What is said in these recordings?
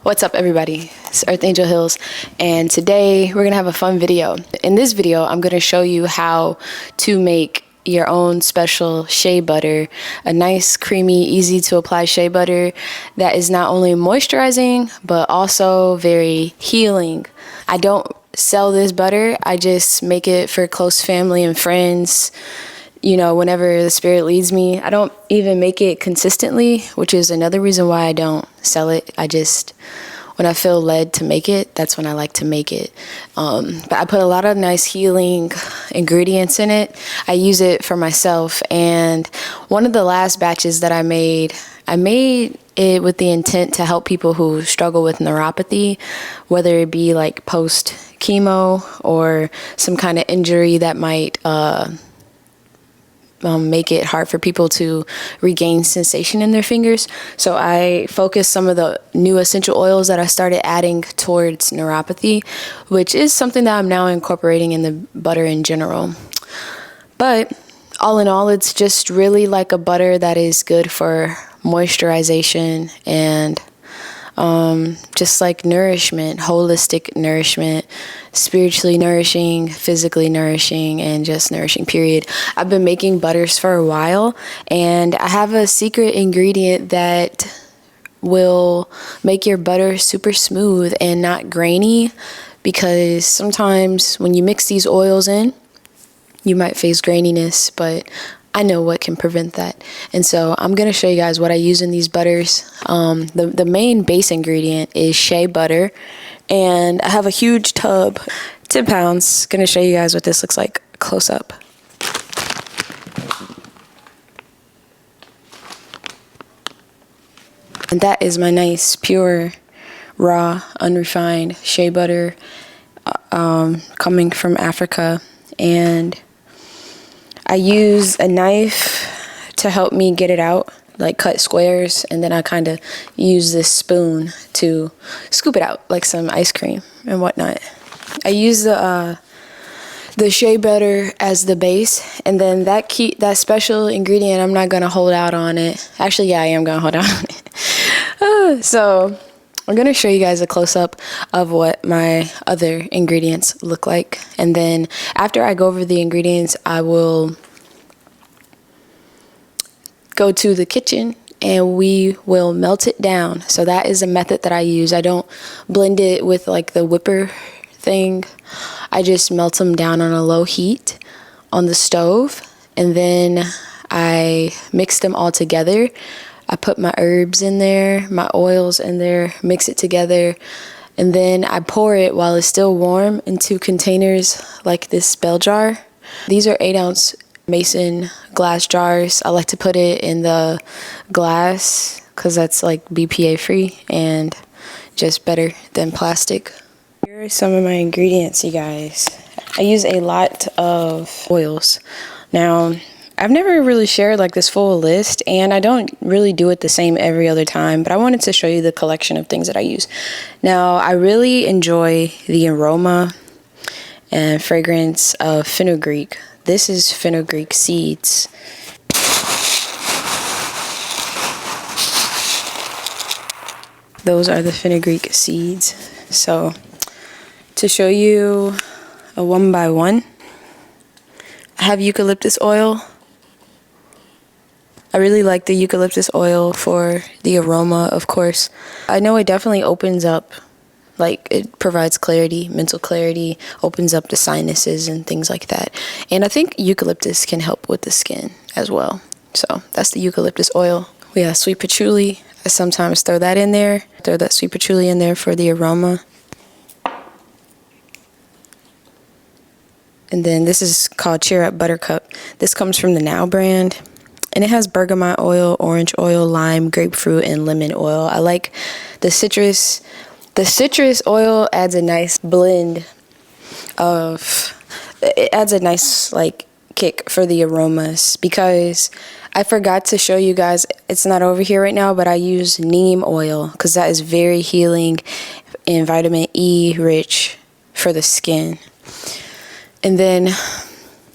What's up, everybody? It's Earth Angel Hills, and today we're gonna have a fun video. In this video, I'm gonna show you how to make your own special shea butter, a nice, creamy, easy to apply shea butter that is not only moisturizing but also very healing. I don't sell this butter, I just make it for close family and friends, you know, whenever the spirit leads me. I don't even make it consistently, which is another reason why I don't sell it. When I feel led to make it, that's when I like to make it. But I put a lot of nice healing ingredients in it. I use it for myself. And one of the last batches that I made it with the intent to help people who struggle with neuropathy, whether it be like post chemo or some kind of injury that might make it hard for people to regain sensation in their fingers. So I focused some of the new essential oils that I started adding towards neuropathy, which is something that I'm now incorporating in the butter in general. But all in all, it's just really like a butter that is good for moisturization and just like nourishment, holistic nourishment, spiritually nourishing, physically nourishing, and just nourishing, period. I've been making butters for a while, and I have a secret ingredient that will make your butter super smooth and not grainy, because sometimes when you mix these oils in, you might face graininess, but I know what can prevent that. And so I'm going to show you guys what I use in these butters. The main base ingredient is shea butter, and I have a huge tub, 10 pounds. Going to show you guys what this looks like close up. And that is my nice, pure, raw, unrefined shea butter coming from Africa. And I use a knife to help me get it out, like cut squares, and then I kind of use this spoon to scoop it out like some ice cream and whatnot. I use the shea butter as the base, and then that special ingredient, I'm not gonna hold out on it. Actually, yeah, I am gonna hold out on it. So I'm gonna show you guys a close-up of what my other ingredients look like, and then after I go over the ingredients, I will go to the kitchen and we will melt it down. So that is a method that I use. I don't blend it with like the whipper thing. I just melt them down on a low heat on the stove, and then I mix them all together. I put my herbs in there, my oils in there, mix it together, and then I pour it while it's still warm into containers like this bell jar. These are 8-ounce mason glass jars. I like to put it in the glass because that's like BPA free and just better than plastic. Here are some of my ingredients, you guys. I use a lot of oils. Now, I've never really shared like this full list, and I don't really do it the same every other time, but I wanted to show you the collection of things that I use. Now, I really enjoy the aroma and fragrance of fenugreek. This is fenugreek seeds. Those are the fenugreek seeds. So, to show you a one by one, I have eucalyptus oil. I really like the eucalyptus oil for the aroma, of course. I know it definitely opens up, like it provides clarity, mental clarity, opens up the sinuses and things like that. And I think eucalyptus can help with the skin as well. So that's the eucalyptus oil. We have sweet patchouli. I sometimes throw that in there. Throw that sweet patchouli in there for the aroma. And then this is called Cheer Up Buttercup. This comes from the Now brand. And it has bergamot oil, orange oil, lime, grapefruit, and lemon oil. I like the citrus. The citrus oil adds a nice blend of, it adds a nice like kick for the aromas, because I forgot to show you guys, it's not over here right now, but I use neem oil because that is very healing and vitamin E rich for the skin. And then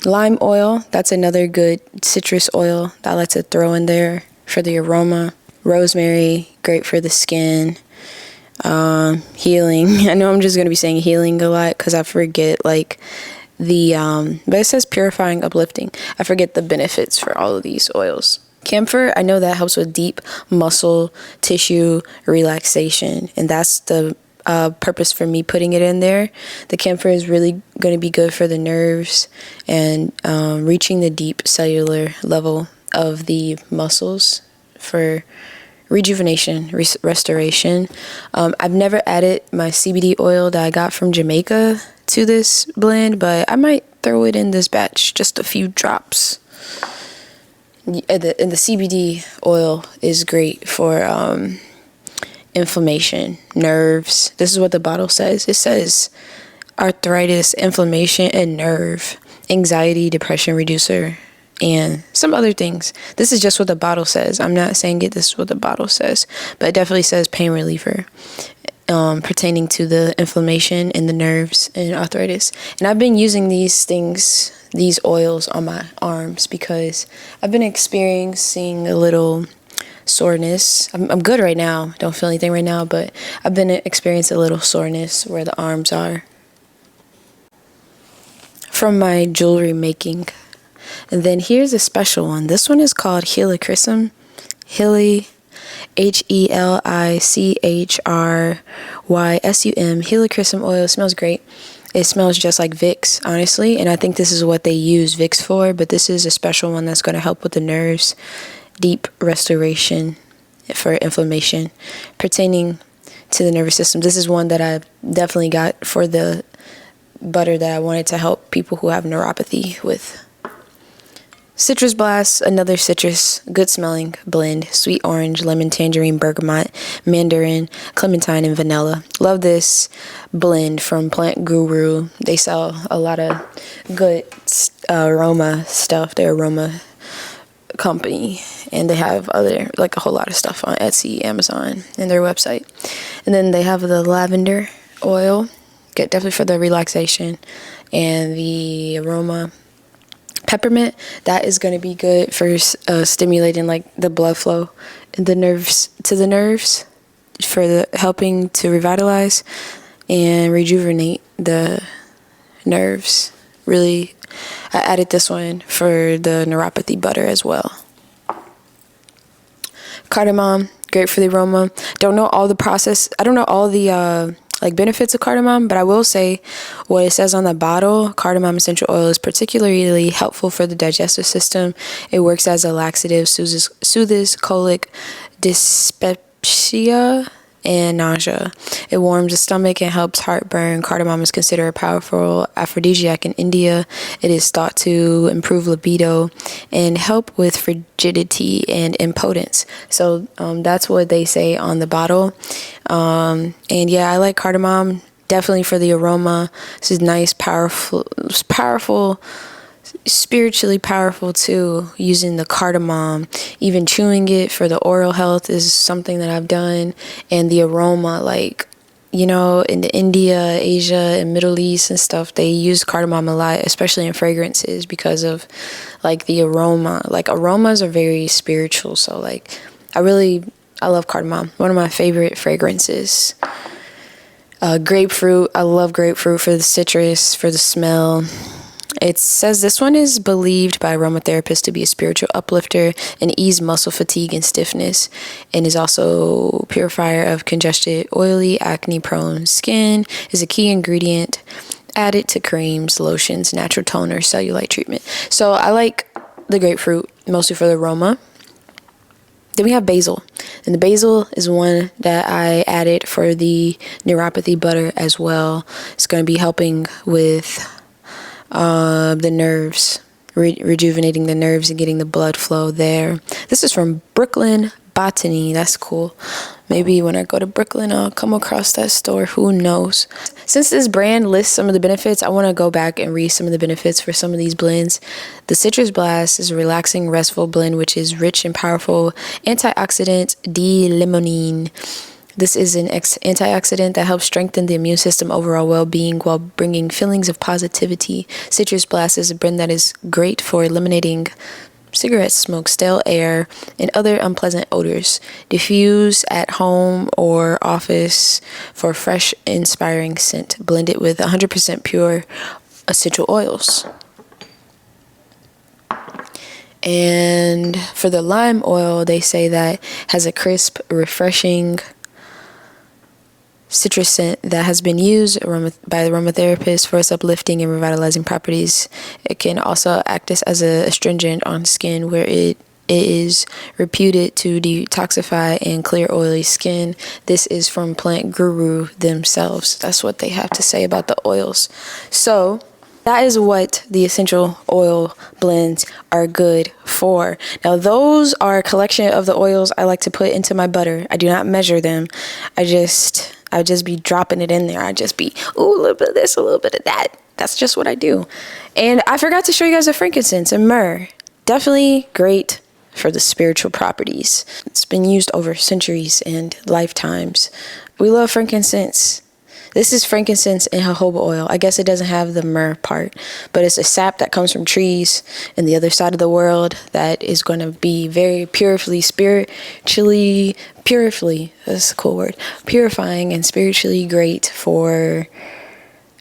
lime oil, that's another good citrus oil that I like to throw in there for the aroma. Rosemary, great for the skin. healing. I know I'm just going to be saying healing a lot because I forget like but it says purifying, uplifting. I forget the benefits for all of these oils. Camphor, I know that helps with deep muscle tissue relaxation, and that's the purpose for me putting it in there. The camphor is really going to be good for the nerves and reaching the deep cellular level of the muscles for rejuvenation, restoration. I've never added my CBD oil that I got from Jamaica to this blend, but I might throw it in this batch, just a few drops. And the CBD oil is great for inflammation, nerves. This is what the bottle says. It says arthritis, inflammation, and nerve, anxiety, depression reducer, and some other things. This is just what the bottle says. I'm not saying it. This is what the bottle says, but it definitely says pain reliever, pertaining to the inflammation in the nerves and arthritis. And I've been using these oils on my arms because I've been experiencing a little soreness. I'm good right now. Don't feel anything right now, but I've been experiencing a little soreness where the arms are from my jewelry making. And then here's a special one. This one is called Helichrysum. Helichrysum. Helichrysum oil. It smells great. It smells just like Vicks, honestly. And I think this is what they use Vicks for. But this is a special one that's going to help with the nerves. Deep restoration for inflammation pertaining to the nervous system. This is one that I definitely got for the butter that I wanted to help people who have neuropathy with. Citrus Blast, another citrus, good smelling blend. Sweet orange, lemon, tangerine, bergamot, mandarin, clementine, and vanilla. Love this blend from Plant Guru. They sell a lot of good aroma stuff. They're aroma company, and they have a whole lot of stuff on Etsy, Amazon, and their website. And then they have the lavender oil, definitely for the relaxation, and the aroma. Peppermint, that is going to be good for stimulating like the blood flow in the nerves for the helping to revitalize and rejuvenate the nerves. Really, I added this one for the neuropathy butter as well. Cardamom, great for the aroma. Don't know all the process. I don't know all the benefits of cardamom, but I will say what it says on the bottle. Cardamom essential oil is particularly helpful for the digestive system. It works as a laxative, soothes colic, dyspepsia, and nausea. It warms the stomach and helps heartburn. Cardamom is considered a powerful aphrodisiac in India. It is thought to improve libido and help with frigidity and impotence. So that's what they say on the bottle. And yeah, I like cardamom definitely for the aroma. This is nice, powerful, spiritually powerful too, using the cardamom. Even chewing it for the oral health is something that I've done. And the aroma, in India, Asia, and Middle East and stuff, they use cardamom a lot, especially in fragrances, because of the aroma. Aromas are very spiritual, so I love cardamom. One of my favorite fragrances. Grapefruit, I love grapefruit for the citrus, for the smell. It says this one is believed by aromatherapists to be a spiritual uplifter and ease muscle fatigue and stiffness, and is also purifier of congested, oily, acne-prone skin. Is a key ingredient added to creams, lotions, natural toner, cellulite treatment. So I like the grapefruit mostly for the aroma. Then we have basil, and the basil is one that I added for the neuropathy butter as well. It's going to be helping with the nerves, rejuvenating the nerves and getting the blood flow there. This is from Brooklyn Botany. That's cool. Maybe when I go to Brooklyn, I'll come across that store. Who knows? Since this brand lists some of the benefits, I want to go back and read some of the benefits for some of these blends. The Citrus Blast is a relaxing, restful blend, which is rich and powerful antioxidant D-limonene. This is an antioxidant that helps strengthen the immune system overall well-being while bringing feelings of positivity. Citrus Blast is a blend that is great for eliminating cigarette smoke, stale air, and other unpleasant odors. Diffuse at home or office for fresh, inspiring scent. Blended with 100% pure essential oils. And for the lime oil, they say that has a crisp, refreshing citrus scent that has been used by the aromatherapist for its uplifting and revitalizing properties. It can also act as a astringent on skin, where it is reputed to detoxify and clear oily skin. This is from Plant Guru themselves. That's what they have to say about the oils. So that is what the essential oil blends are good for. Now, those are a collection of the oils I like to put into my butter. I do not measure them. I just be dropping it in there. I just be, ooh, a little bit of this, a little bit of that. That's just what I do. And I forgot to show you guys the frankincense and myrrh. Definitely great for the spiritual properties. It's been used over centuries and lifetimes. We love frankincense. This is frankincense and jojoba oil. I guess it doesn't have the myrrh part, but it's a sap that comes from trees in the other side of the world that is going to be very that's a cool word, purifying and spiritually great for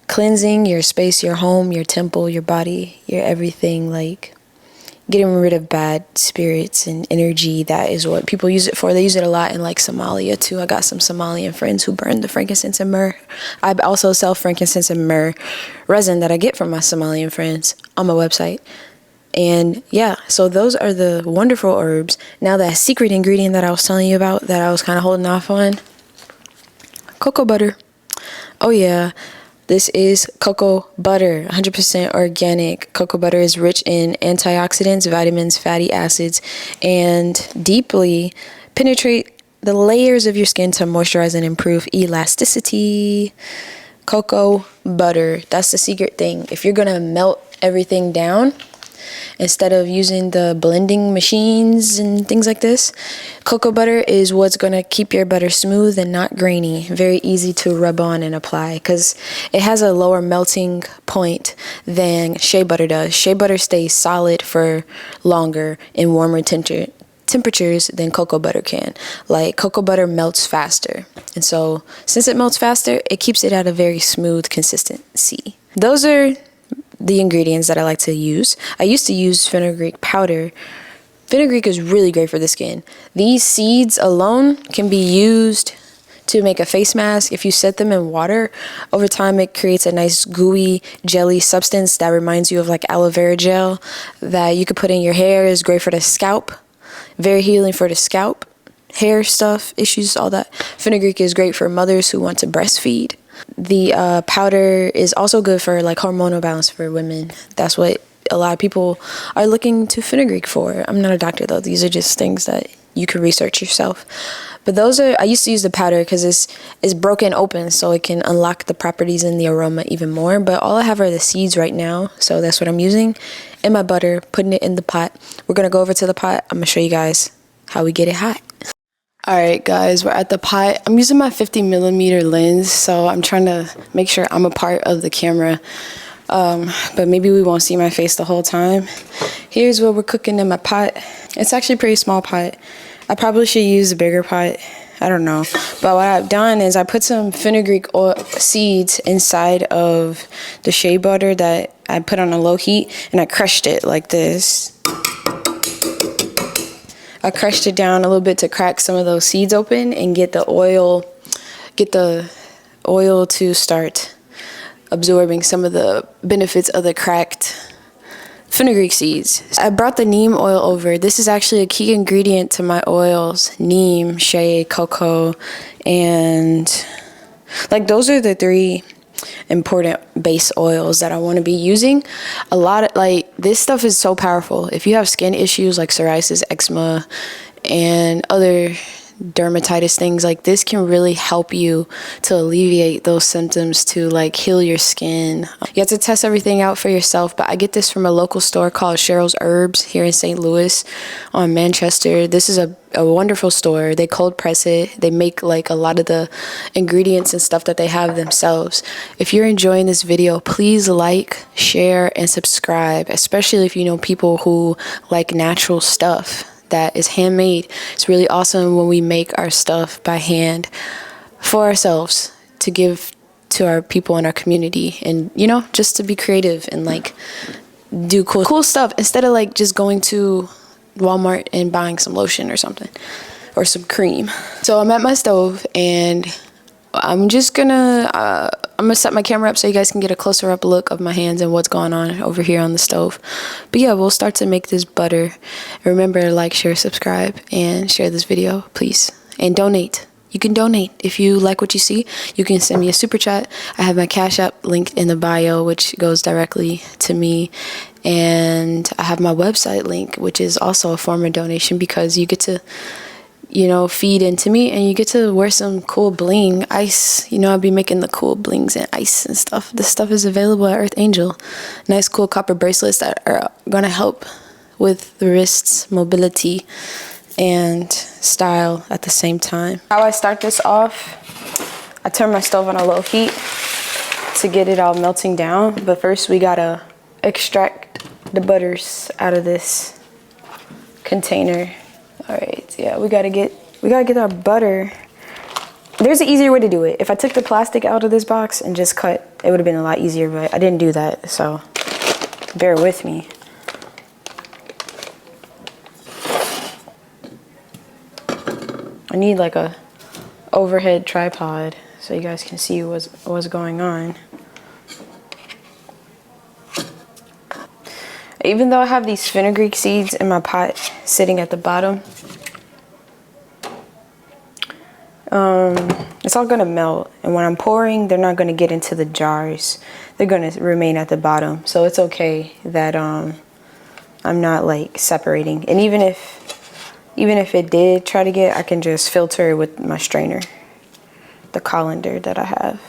cleansing your space, your home, your temple, your body, your everything, like getting rid of bad spirits and energy. That is what people use it for. They use it a lot in like Somalia too. I got some Somalian friends who burn the frankincense and myrrh. I also sell frankincense and myrrh resin that I get from my Somalian friends on my website. And yeah, so those are the wonderful herbs. Now that secret ingredient that I was telling you about that I was kind of holding off on, cocoa butter. Oh yeah. This is cocoa butter, 100% organic. Cocoa butter is rich in antioxidants, vitamins, fatty acids, and deeply penetrate the layers of your skin to moisturize and improve elasticity. Cocoa butter, that's the secret thing. If you're going to melt everything down, instead of using the blending machines and things like this, cocoa butter is what's going to keep your butter smooth and not grainy. Very easy to rub on and apply because it has a lower melting point than shea butter does. Shea butter stays solid for longer in warmer temperatures than cocoa butter can. Like cocoa butter melts faster. And so since it melts faster, it keeps it at a very smooth consistency. Those are the ingredients that I like to use. I used to use fenugreek powder. Fenugreek is really great for the skin. These seeds alone can be used to make a face mask. If you set them in water, over time it creates a nice gooey jelly substance that reminds you of like aloe vera gel that you could put in your hair. Is great for the scalp. Very healing for the scalp, hair stuff, issues, all that. Fenugreek is great for mothers who want to breastfeed. The powder is also good for like hormonal balance for women. That's what a lot of people are looking to fenugreek for. I'm not a doctor though. These are just things that you can research yourself. But I used to use the powder because it's broken open, so it can unlock the properties and the aroma even more. But all I have are the seeds right now, so that's what I'm using in my butter, putting it in the pot. We're gonna go over to the pot. I'm gonna show you guys how we get it hot. All right, guys, we're at the pot. I'm using my 50mm lens, so I'm trying to make sure I'm a part of the camera. But maybe we won't see my face the whole time. Here's what we're cooking in my pot. It's actually a pretty small pot. I probably should use a bigger pot. I don't know. But what I've done is I put some fenugreek oil seeds inside of the shea butter that I put on a low heat, and I crushed it like this. I crushed it down a little bit to crack some of those seeds open and get the oil to start absorbing some of the benefits of the cracked fenugreek seeds. I brought the neem oil over. This is actually a key ingredient to my oils: neem, shea, cocoa, and like those are the three important base oils that I want to be using. A lot of like this stuff is so powerful. If you have skin issues like psoriasis, eczema, and other dermatitis, things like this can really help you to alleviate those symptoms, to like heal your skin. You have to test everything out for yourself, but I get this from a local store called Cheryl's Herbs here in St. Louis on Manchester. This is a wonderful store. They cold press it. They make like a lot of the ingredients and stuff that they have themselves. If you're enjoying this video, please like, share, and subscribe, especially if you know people who like natural stuff that is handmade. It's really awesome when we make our stuff by hand for ourselves to give to our people in our community, and you know, just to be creative and like do cool stuff instead of like just going to Walmart and buying some lotion or something or some cream. So I'm at my stove and I'm just gonna set my camera up so you guys can get a closer up look of my hands and what's going on over here on the stove. But yeah, we'll start to make this butter. Remember to like, share, subscribe, and share this video, please. And donate. You can donate. If you like what you see, you can send me a super chat. I have my Cashapp linked in the bio, which goes directly to me. And I have my website link, which is also a form of donation because you get to, you know, feed into me and you get to wear some cool bling, ice. You know, I'll be making the cool blings and ice and stuff. This stuff is available at Earth Angel. Nice cool copper bracelets that are gonna help with the wrists, mobility, and style at the same time. How I start this off, I turn my stove on a low heat to get it all melting down. But first we gotta extract the butters out of this container. All right, yeah, we gotta get our butter. There's an easier way to do it. If I took the plastic out of this box and just cut, it would have been a lot easier, but I didn't do that, so bear with me. I need like a overhead tripod so you guys can see what's going on. Even though I have these fenugreek seeds in my pot sitting at the bottom, it's all gonna melt. And when I'm pouring, they're not gonna get into the jars. They're gonna remain at the bottom. So it's okay that I'm not like separating. And even if it did try to get, I can just filter it with my strainer, the colander that I have.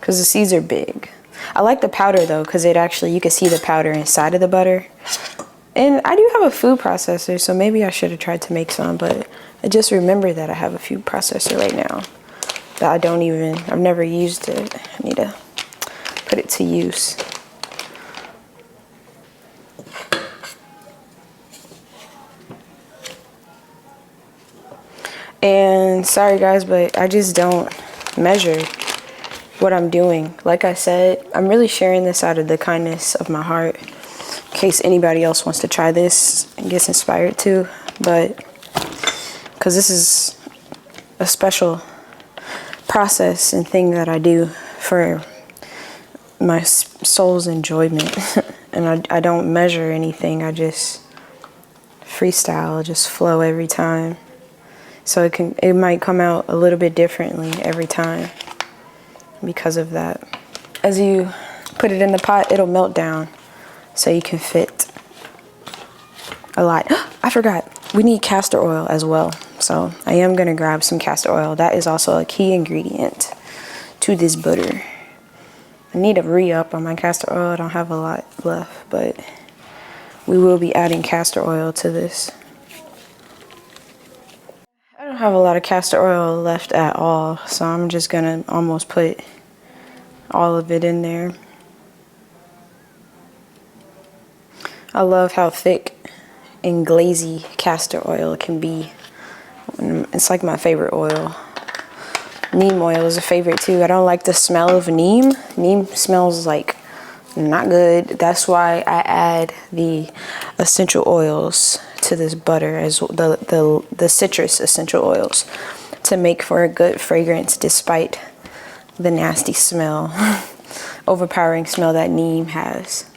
Because the seeds are big. I like the powder though, because it actually, you can see the powder inside of the butter. And I do have a food processor, so maybe I should have tried to make some, but I just remembered that I have a food processor right now that I've never used it. I need to put it to use. And sorry guys, but I just don't measure what I'm doing. Like I said, I'm really sharing this out of the kindness of my heart in case anybody else wants to try this and gets inspired to, but because this is a special process and thing that I do for my soul's enjoyment. And I don't measure anything. I just freestyle, just flow every time. So it might come out a little bit differently every time because of that. As you put it in the pot, it'll melt down so you can fit a lot. I forgot, we need castor oil as well. So I am gonna grab some castor oil. That is also a key ingredient to this butter. I need to re-up on my castor oil. I don't have a lot left, but we will be adding castor oil to this. I don't have a lot of castor oil left at all, so I'm just gonna almost put all of it in there. I love how thick and glazy castor oil can be. It's like my favorite oil. Neem oil is a favorite too. I don't like the smell of neem. Neem smells like not good. That's why I add the essential oils to this butter, as the citrus essential oils, to make for a good fragrance despite the nasty smell, overpowering smell that neem has.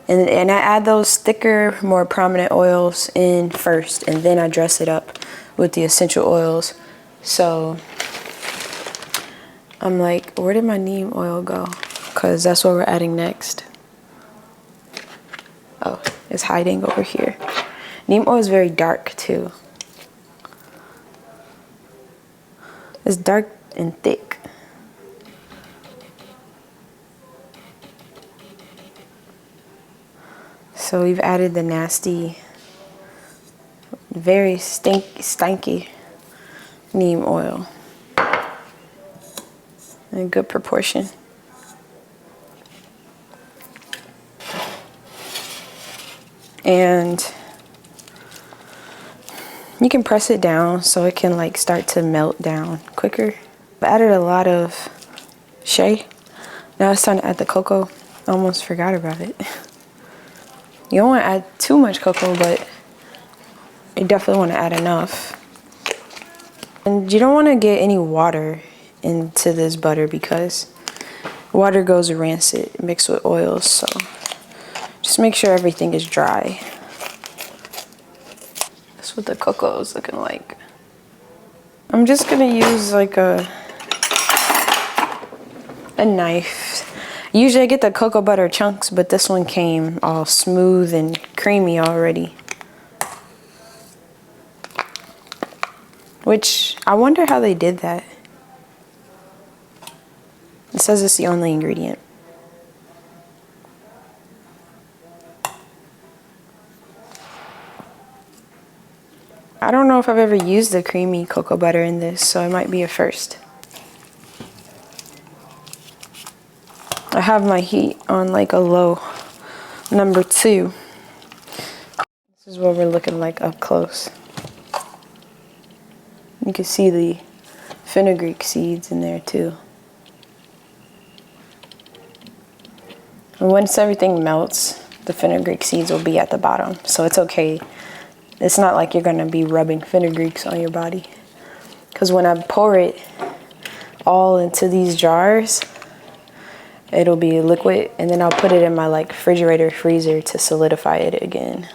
And I add those thicker, more prominent oils in first, and then I dress it up with the essential oils. So I'm like, where did my neem oil go? Because that's what we're adding next. Oh, it's hiding over here. Neem oil is very dark too. It's dark and thick. So we've added the nasty, very stinky neem oil in a good proportion. And you can press it down so it can like start to melt down quicker. I added a lot of Shea. Now it's time to add the cocoa. I almost forgot about it. You don't want to add too much cocoa, but you definitely want to add enough. And you don't want to get any water into this butter because water goes rancid mixed with oils. So just make sure everything is dry. That's what the cocoa is looking like. I'm just gonna use like a knife. Usually I get the cocoa butter chunks, but this one came all smooth and creamy already. Which, I wonder how they did that. It says it's the only ingredient. I don't know if I've ever used the creamy cocoa butter in this, so it might be a first. I have my heat on like a low number 2. This is what we're looking like up close. You can see the fenugreek seeds in there too. And once everything melts, the fenugreek seeds will be at the bottom, so it's okay. It's not like you're gonna be rubbing fenugreeks on your body. Because when I pour it all into these jars, it'll be liquid, and then I'll put it in my like refrigerator freezer to solidify it again.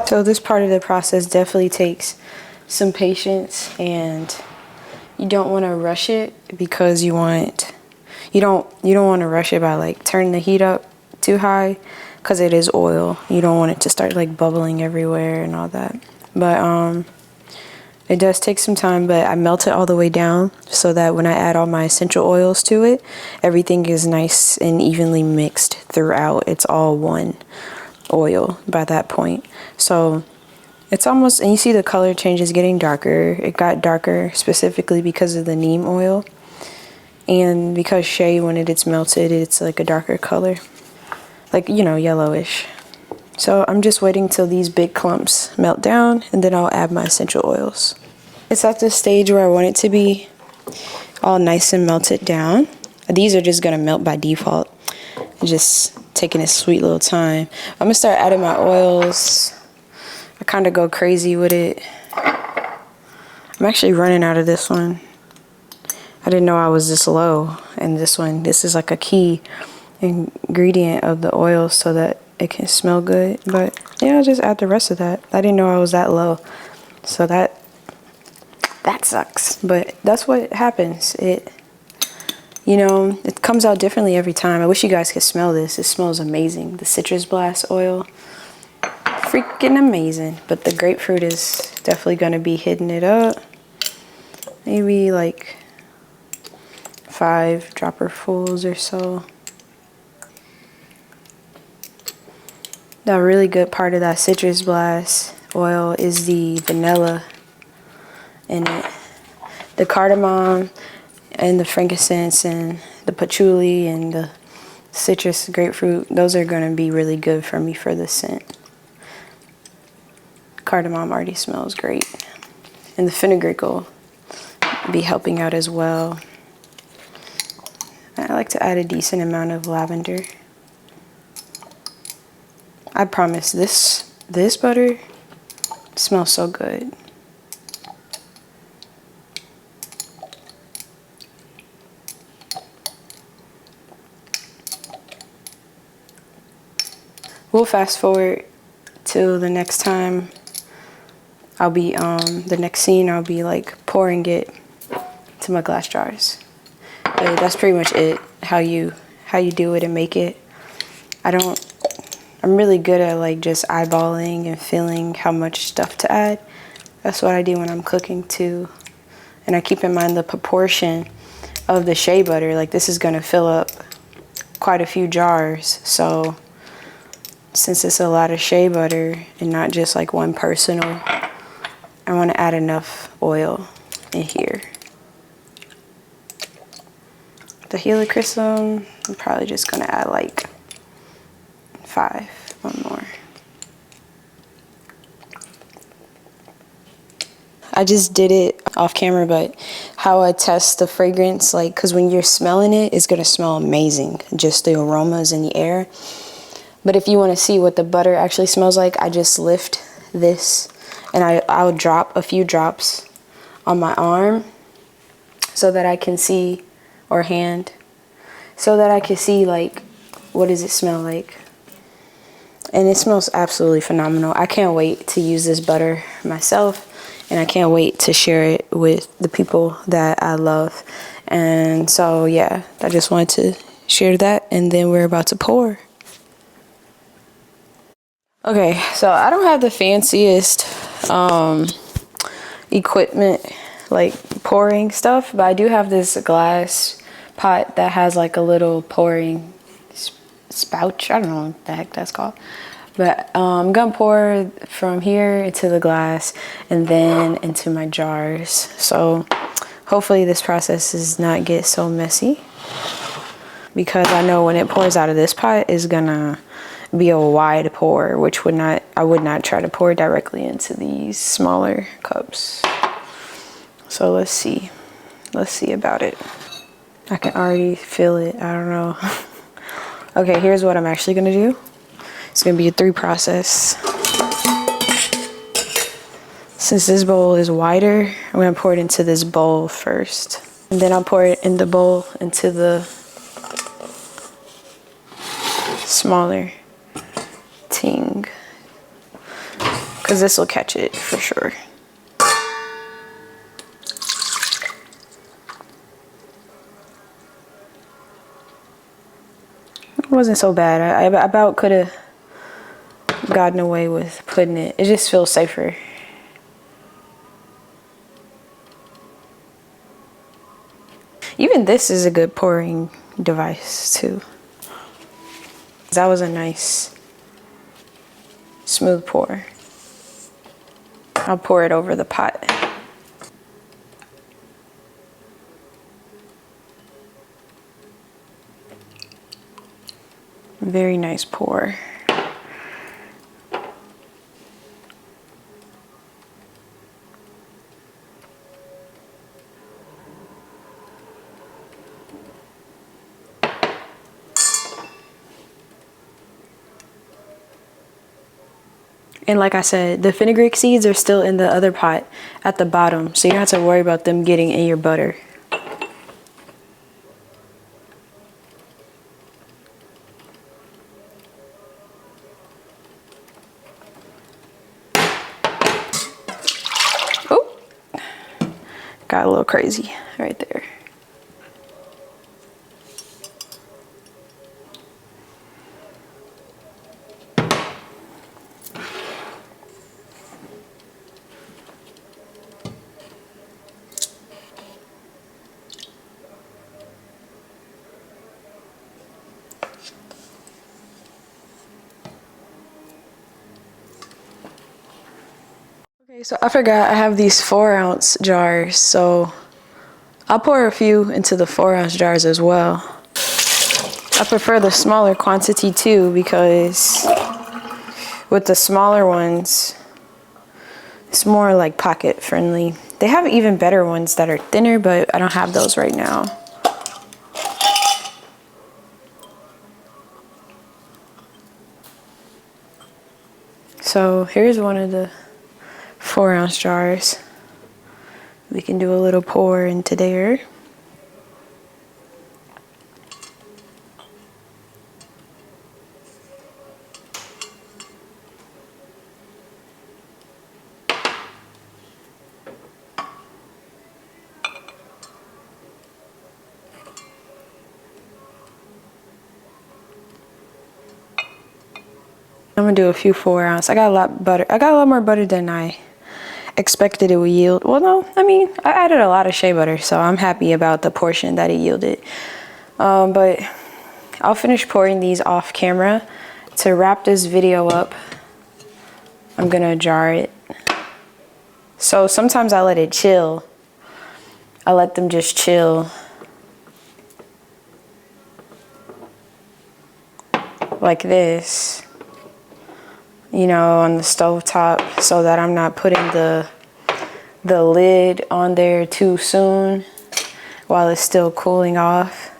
So this part of the process definitely takes some patience, and you don't want to rush it because you don't want to rush it by like turning the heat up too high, because it is oil. You don't want it to start like bubbling everywhere and all that. But it does take some time, but I melt it all the way down so that when I add all my essential oils to it, everything is nice and evenly mixed throughout. It's all one oil by that point. So it's almost, and you see the color changes getting darker. It got darker specifically because of the neem oil, and because Shea, when it gets melted, it's like a darker color, like, you know, yellowish. So I'm just waiting till these big clumps melt down, and then I'll add my essential oils. It's at this stage where I want it to be all nice and melted down. These are just gonna melt by default. Just taking a sweet little time. I'm gonna start adding my oils. I kind of go crazy with it. I'm actually running out of this one. I didn't know I was this low in this one. This is like a key ingredient of the oil so that it can smell good. But yeah, I'll just add the rest of that. I didn't know I was that low. So that sucks. But that's what happens. You know, it comes out differently every time. I wish you guys could smell this. It smells amazing. The citrus blast oil, freaking amazing. But the grapefruit is definitely going to be hitting it up. Maybe like 5 dropperfuls or so. The really good part of that citrus blast oil is the vanilla in it. The cardamom and the frankincense and the patchouli and the citrus grapefruit, those are going to be really good for me for the scent. Cardamom already smells great. And the fenugreek will be helping out as well. I like to add a decent amount of lavender. I promise this butter smells so good. We'll fast forward till the next time. I'll be the next scene, I'll be like pouring it to my glass jars. But that's pretty much it. How you do it and make it. I don't I'm really good at like just eyeballing and feeling how much stuff to add. That's what I do when I'm cooking too. And I keep in mind the proportion of the shea butter. Like this is gonna fill up quite a few jars. So since it's a lot of shea butter and not just like one personal, I wanna add enough oil in here. The helichrysum, I'm probably just gonna add like 5 or more. I just did it off camera, but how I test the fragrance, like, cause when you're smelling it, it's gonna smell amazing, just the aromas in the air. But if you wanna see what the butter actually smells like, I just lift this and I'll drop a few drops on my arm so that I can see, or hand, so that I can see like, what does it smell like? And it smells absolutely phenomenal. I can't wait to use this butter myself, and I can't wait to share it with the people that I love. And so yeah, I just wanted to share that, and then we're about to pour. Okay, so I don't have the fanciest equipment, like pouring stuff, but I do have this glass pot that has like a little pouring spout. I don't know what the heck that's called. But I'm gonna pour from here into the glass and then into my jars. So hopefully this process does not get so messy, because I know when it pours out of this pot is gonna be a wide pour, which I would not try to pour directly into these smaller cups. So let's see about it. I can already feel it. I don't know. Okay, here's what I'm actually gonna do. It's gonna be a 3 process. Since this bowl is wider, I'm gonna pour it into this bowl first. And then I'll pour it in the bowl into the smaller ting, because this will catch it for sure. It wasn't so bad. I about could have gotten away with putting it. It just feels safer. Even this is a good pouring device too. That was a nice smooth pour. I'll pour it over the pot. Very nice pour. And like I said, the fenugreek seeds are still in the other pot at the bottom, so you don't have to worry about them getting in your butter. Oh, got a little crazy right there. Okay, so I forgot I have these 4-ounce jars, so I'll pour a few into the 4-ounce jars as well. I prefer the smaller quantity too, because with the smaller ones, it's more like pocket friendly. They have even better ones that are thinner, but I don't have those right now. So here's one of the 4-ounce jars. We can do a little pour into there. I'm gonna do a few 4 ounce. I got a lot more butter than I expected it would yield. Well, no, I mean, I added a lot of shea butter, so I'm happy about the portion that it yielded. But I'll finish pouring these off camera. To wrap this video up, I'm gonna jar it. So sometimes I let it chill. I let them just chill. Like this. You know, on the stove top, so that I'm not putting the lid on there too soon while it's still cooling off.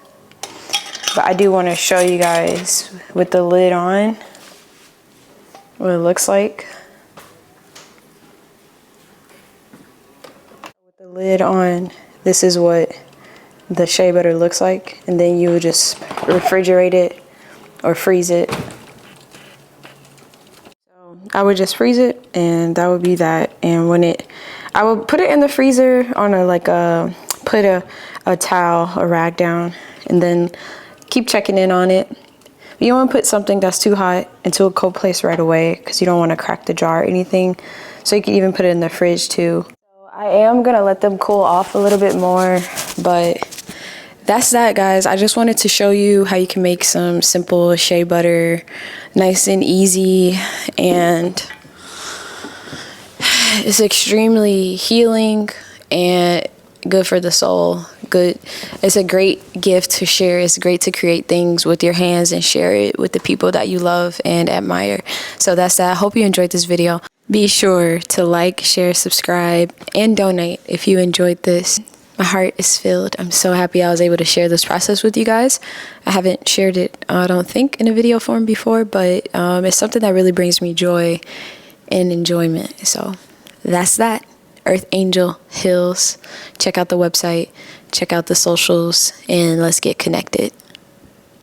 But I do want to show you guys with the lid on what it looks like. With the lid on, this is what the shea butter looks like, and then you would just refrigerate it or freeze it. I would just freeze it, and that would be that. And when I would put it in the freezer on put a towel, a rag down, and then keep checking in on it. You don't want to put something that's too hot into a cold place right away, because you don't want to crack the jar or anything. So you can even put it in the fridge too. So I am gonna let them cool off a little bit more, but that's that, guys. I just wanted to show you how you can make some simple shea butter nice and easy, and it's extremely healing and good for the soul. Good. It's a great gift to share. It's great to create things with your hands and share it with the people that you love and admire. So that's that. I hope you enjoyed this video. Be sure to like, share, subscribe, and donate if you enjoyed this. My heart is filled. I'm so happy I was able to share this process with you guys. I haven't shared it, I don't think, in a video form before, but it's something that really brings me joy and enjoyment. So that's that. Earth Angel Hills. Check out the website, check out the socials, and let's get connected.